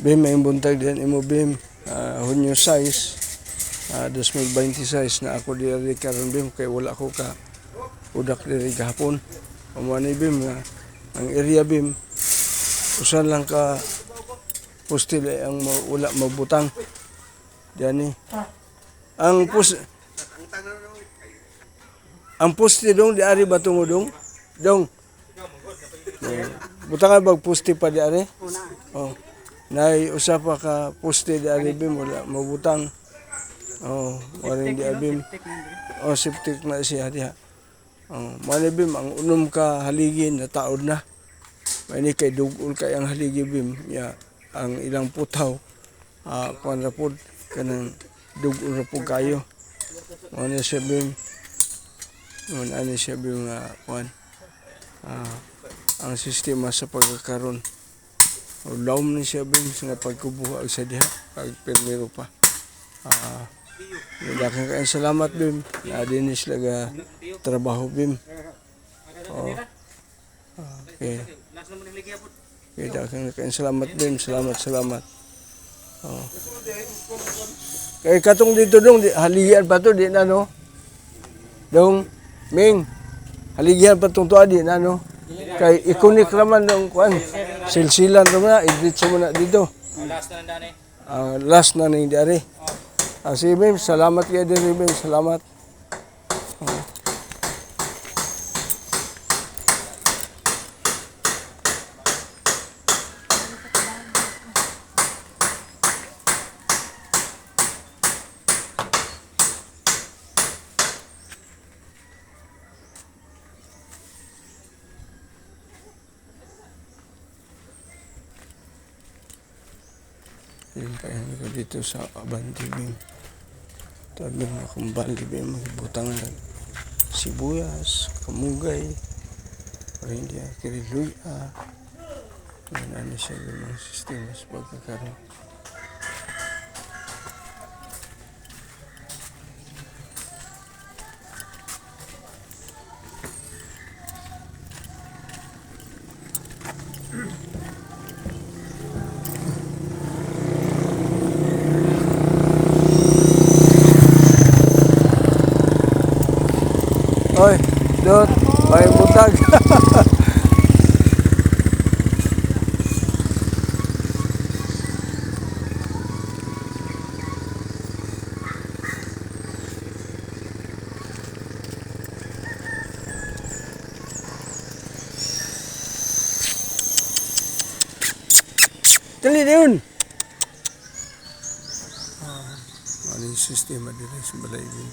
Bim, may buntag din imo Bim. Hunyo size. 2026 na ako diri karon Bim kay wala ko ka udak diri gahapon. Amo ni Bim nga ang area Bim usan lang ka poste ang wala mabutang. Diyan ang poste dong di ari ba tungo dong? Dong. Butang bag poste pa di ari? Oh. Nay usa pa ka poste di ari Bim wala mabutang. Oh, waring di Bim. Oh, septic na siya diha. Oh, mali Bim ang unom ka haligi na taod na. May kay dugol kay ang haligi Bim ya ang ilang putaw. Kuan ra pud kanang dugol ra pud kayo. Ano siya Bim? Ano siya Bim nga kuan. Ang sistema sa pagkakaroon. Ulawm ni siya Bim nga pagkubuha sa diha pag permiro pa. Daghang kayong salamat Bim. Na dinis laga trabaho Bim. Oh. Okay. Okay, daghang kayong salamat Bim. Salamat. Oh. Kay katong dito dong haligian pa to di na no. Dong Ming haligian pa tong tuwa di na no. Kay ikonik raman dong kuan. Silsilan ra na idritso mo na dito. Last na ni dari. Si Bim, salamat kay diri Bim, salamat. Yung kaya ko dito sa Abanti Bim. Tabi na kumbali Bim, magbutang ng sibuyas, kamugay, parindia, kiriluya. Ano siya Bim ang sistema sa pagkakaroon. Oy, dot, may butag. Dali yun. Ano yung sistema dito sa balay din.